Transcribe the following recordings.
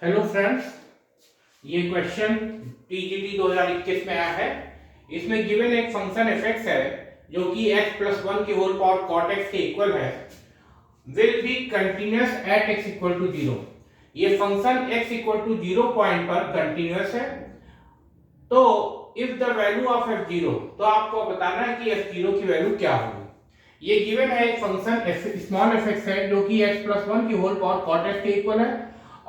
Hello friends, ये question TGT 2021 में आया है। इसमें गिवन एक फंक्शन fx है जो कि x प्लस 1 की होल पावर cot x के इक्वल है, will be continuous at x equal to 0। ये function x equal to 0 point पर कंटिन्यूअस है। तो if the value of f0, तो आपको बताना है कि f0 की वैल्यू क्या होगी। ये गिवन है एक फंक्शन स्मॉल fx है जो कि x प्लस 1 की होल पावर cot x के इक्वल है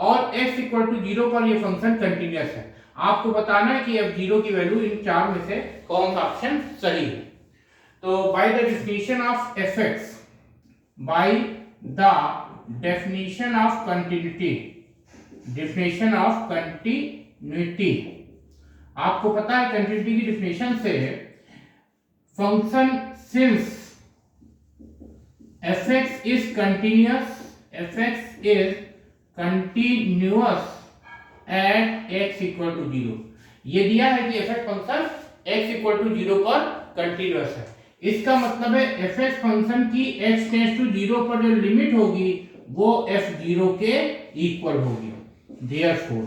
और x इक्वल टू 0 पर ये फंक्शन कंटिन्यूअस है। आपको बताना है कि f0 की वैल्यू इन चार में से कौन सा ऑप्शन सही है। तो by the definition of fx, by the definition of continuity, definition of continuity, आपको पता है कंटिन्यूटी की डेफिनेशन से function since fx is continuous, fx is continuous at x equal to 0। ये दिया है कि fx function x equal to 0 पर कंटिन्यूअस है। इसका मतलब है fx फंक्शन की x टेंड्स टू 0 पर जो लिमिट होगी वो f0 के इक्वल होगी। देयरफॉर,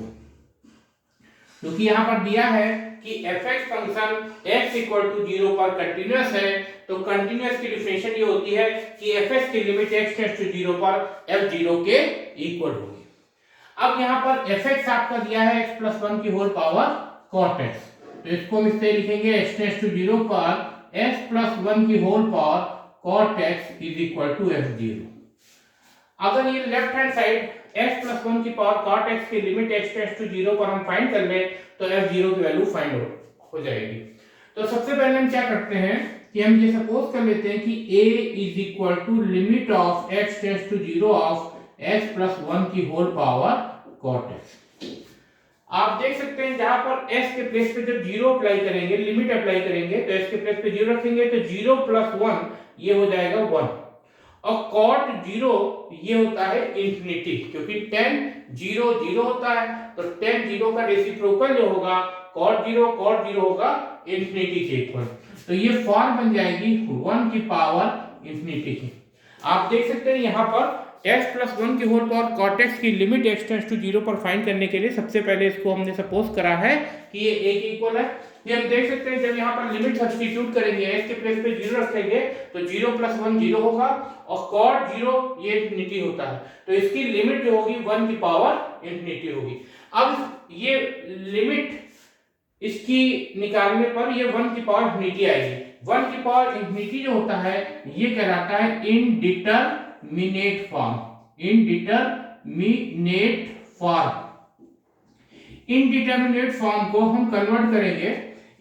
क्योंकि यहां पर दिया है कि fx function x equal to 0 पर कंटिन्यूअस है, तो कंटिन्यूअस की डेफिनेशन ये होती है कि fx की लिमिट x टेंड्स टू 0 पर f0 के इक्वल होगी। अब यहाँ पर fx आपका दिया है x प्लस 1 की होल पावर cot x, तो इसको हम इससे लिखेंगे x टेंड्स टू 0 पर x प्लस 1 की whole power cot x is equal to f0। अगर ये left hand side x plus 1 की पावर cot x की लिमिट x टेंड्स टू 0 पर हम फाइंड कर ले तो f0 की वैल्यू फाइंड हो जाएगी। तो सबसे पहले हम क्या करते हैं कि हम ये सपोज कर लेते हैं कि a is equal to limit of x tends to 0 of x plus 1 की होल पावर cot x। आप देख सकते हैं जहां पर s के प्लेस पे जब 0 अप्लाई करेंगे, लिमिट अप्लाई करेंगे, तो s के प्लेस पे 0 रखेंगे तो 0 प्लस 1 ये हो जाएगा 1, और cot 0 ये होता है इंफिनिटी, क्योंकि tan 0 0 होता है, तो tan 0 का रेसिप्रोकल जो होगा cot 0 होगा इंफिनिटी के इक्वल। तो ये फॉर्म बन जाएगी 1 की पावर इंफिनिटी की। आप देख सकते हैं यहाँ पर x प्लस 1 की होल पावर cot x की लिमिट x टेंड्स टू 0 पर फाइंड करने के लिए सबसे पहले इसको हमने सपोज करा है कि ये a के इक्वल है। ये हम देख सकते हैं जब यहाँ पर लिमिट सब्स्टिट्यूट करेंगे, x के प्लेस पे 0 रखेंगे तो 0 प्लस 1 0 होगा, और cot 0 ये इंफिनिटी होता है, तो इसकी लिमिट जो होगी 1 की पावर इंफिनिटी होगी। अब ये लिमिट इसकी निकालने पर ये 1 की पावर इंफिनिटी आएगी। 1 की पावर इंफिनिटी जो होता है ये कहलाता है indeterminate form, indeterminate form. Indeterminate form को हम कन्वर्ट करेंगे,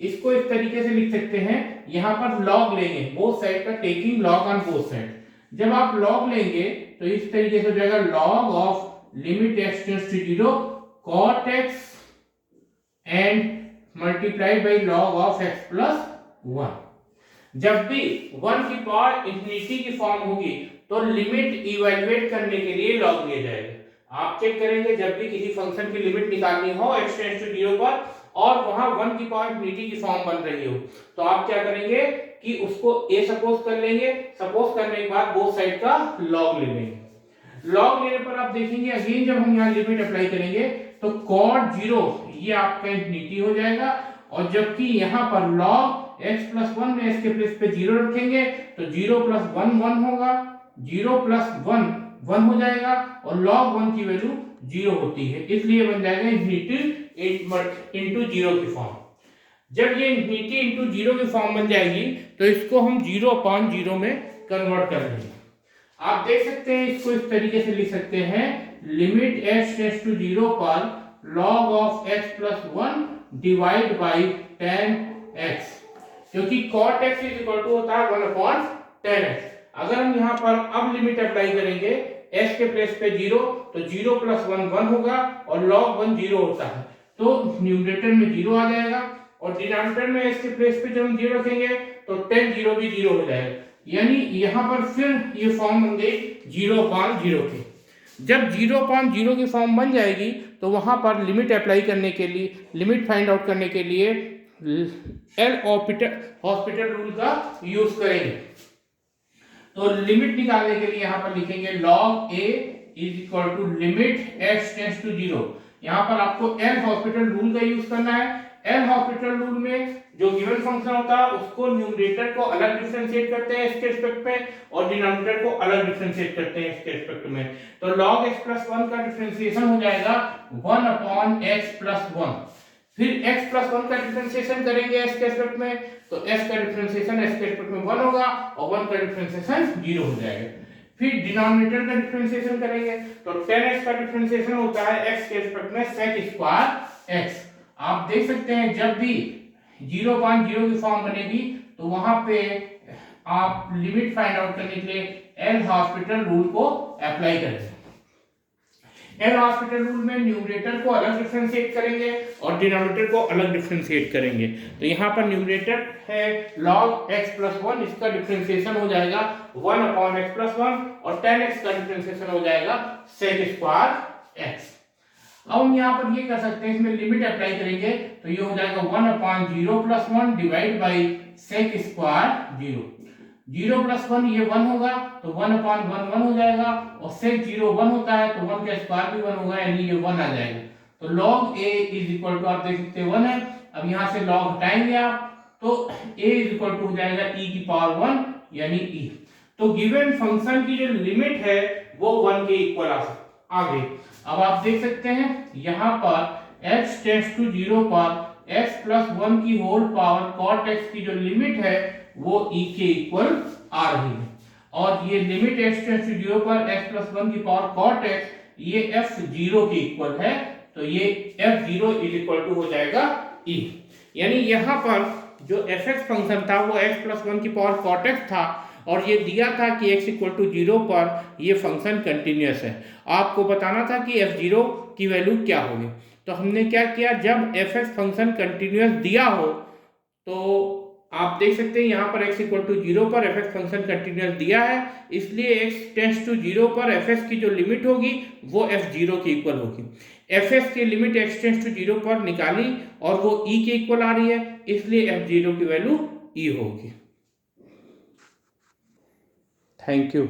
इसको इस तरीके से लिख सकते हैं, यहां पर लॉग लेंगे बोथ साइड का, taking log on both side. जब आप लॉग लेंगे तो इस तरीके से हो जाएगा log of limit x tends to 0 cot x and multiplied by log of x plus 1। जब भी 1 की पावर इंफिनिटी की फॉर्म होगी तो लिमिट इवैल्यूएट करने के लिए लॉग लिया जाएगा। आप चेक करेंगे जब भी किसी फंक्शन की लिमिट निकालनी हो x टेंड्स टू 0 पर और वहां 1 की पावर इंफिनिटी की फॉर्म बन रही हो, तो आप क्या करेंगे कि उसको a सपोज कर लेंगे, सपोज करने के बाद बोथ साइड का लॉग ले लेंगे। लॉग लेने पर आप देखेंगे अगेन जब हम यहाँ लिमिट अप्लाई करेंगे तो cot 0 ये आपका इंफिनिटी हो जाएगा, और जबकि यहाँ पर log x प्लस 1 में x के प्लेस पे 0 रखेंगे तो 0 प्लस 1 1 होगा, 0 प्लस 1 1 हो जाएगा, और log 1 की वैल्यू 0 होती है, इसलिए बन जाएगा इंफिनिटी इंटू 0 की फॉर्म। जब ये इंफिनिटी इंटू 0 की फॉर्म बन जाएगी तो इसको हम 0 अपॉन 0 में कन्वर्ट कर देंगे। आप देख सकते हैं इसको इस तरीके से लिख सकते हैं, लिमिट x टेंड्स टू 0 पर log of x plus 1 divide by tan x, क्योंकि cot x is equal to होता है 1 अपॉन tan x। अगर हम यहाँ पर अब लिमिट अप्लाई करेंगे x के प्लेस पे 0 तो 0 प्लस 1 1 होगा, और log 1 0 होता है, तो न्यूमरेटर में 0 आ जाएगा, और डिनोमिनेटर में x के प्लेस पे जब हम 0 रखेंगे तो tan 0 भी 0 हो जाएगा, यानी यहाँ पर फिर ये फॉर्म बन गई 0 अपॉन 0 की। जब 0 अपॉन 0 की फॉर्म बन जाएगी तो वहां पर लिमिट अप्लाई करने के लिए, लिमिट फाइंड आउट करने के लिए एल हॉस्पिटल रूल का यूज करेंगे। तो लिमिट निकालने के लिए यहां पर लिखेंगे log a is equal to limit x tends to 0। यहाँ पर आपको एल हॉस्पिटल रूल का यूज करना है। एल हॉस्पिटल रूल में जो गिवन फंक्शन होता है उसको न्यूमरेटर को अलग डिफरेंशिएट करते हैं इसके रिस्पेक्ट में और डिनोमिनेटर को अलग डिफरेंशिएट करते हैं इसके रिस्पेक्ट में। तो log x plus 1 का डिफरेंशिएशन हो जाएगा 1 upon x plus 1। फिर x plus 1 का डिफरेंशिएशन करेंगे s के रिस्पेक्ट में, तो s का डिफरेंशिएशन s के रिस्पेक्ट में 1 होगा और 1 का डिफरेंशिएशन 0 हो जाएगा। फिर डिनोमिनेटर का डिफरेंशिएशन करेंगे तो 10x का डिफरेंशिएशन होता है x के रिस्पेक्ट में sec स्क्वायर x। आप देख सकते हैं जब भी 0.0 की फॉर्म बनेगी तो वहां पे आप लिमिट फाइंड आउट करने के लिए एल हॉस्पिटल रूल को अप्लाई करेंगे। एल हॉस्पिटल रूल में न्यूमरेटर को अलग डिफरेंशिएट करेंगे और डिनोमिनेटर को अलग डिफरेंशिएट करेंगे। तो यहाँ पर न्यूमरेटर है log x plus 1, इसका डिफरेंशिएशन हो जाएगा 1 upon x plus 1 और 10x का डिफरेंशिएशन हो जाएगा sec स्क्वायर x। अब हम यहाँ पर ये कर सकते हैं, इसमें लिमिट अप्लाई करेंगे तो ये हो जाएगा 1 upon 0 plus 1 divide by sec square 0। 0 plus 1 ये 1 होगा तो 1 upon 1 1 हो जाएगा और sec 0 1 होता है तो 1 का स्क्वायर भी 1 होगा यानी ये 1 आ जाएगा। तो log a is equal to आप देख सकते हैं 1 है। अब यहाँ से log हटाएंगे आप तो a इज इक्वल टू हो जाएगा e की पावर 1 यानी e। तो गिवन फंक्शन की जो लिमिट है वो 1 के इक्वल आ गई। अब आप देख सकते हैं यहाँ पर x टेंड्स टू 0 पर x plus 1 की होल पावर cot x की जो लिमिट है वो e के इक्वल आ रही है और ये लिमिट x टेंड्स टू 0 पर x plus 1 की पावर cot x ये f0 के इक्वल है तो ये f0 इज इक्वल टू हो जाएगा e। यानी यहाँ पर जो fx फंक्शन था वो x plus 1 की पावर cot x था और ये दिया था कि x इक्वल टू 0 पर ये फंक्शन कंटिन्यूअस है। आपको बताना था कि f0 की वैल्यू क्या होगी। तो हमने क्या किया, जब fx फंक्शन कंटिन्यूअस दिया हो तो आप देख सकते हैं यहाँ पर x इक्वल टू 0 पर fx फंक्शन कंटिन्यूअस दिया है, इसलिए x टेंड्स टू 0 पर fx की जो लिमिट होगी वो f0 के इक्वल होगी। fx की लिमिट x टेंड्स टू 0 पर निकाली और वो e के इक्वल आ रही है, इसलिए f0 की वैल्यू e होगी। Thank you.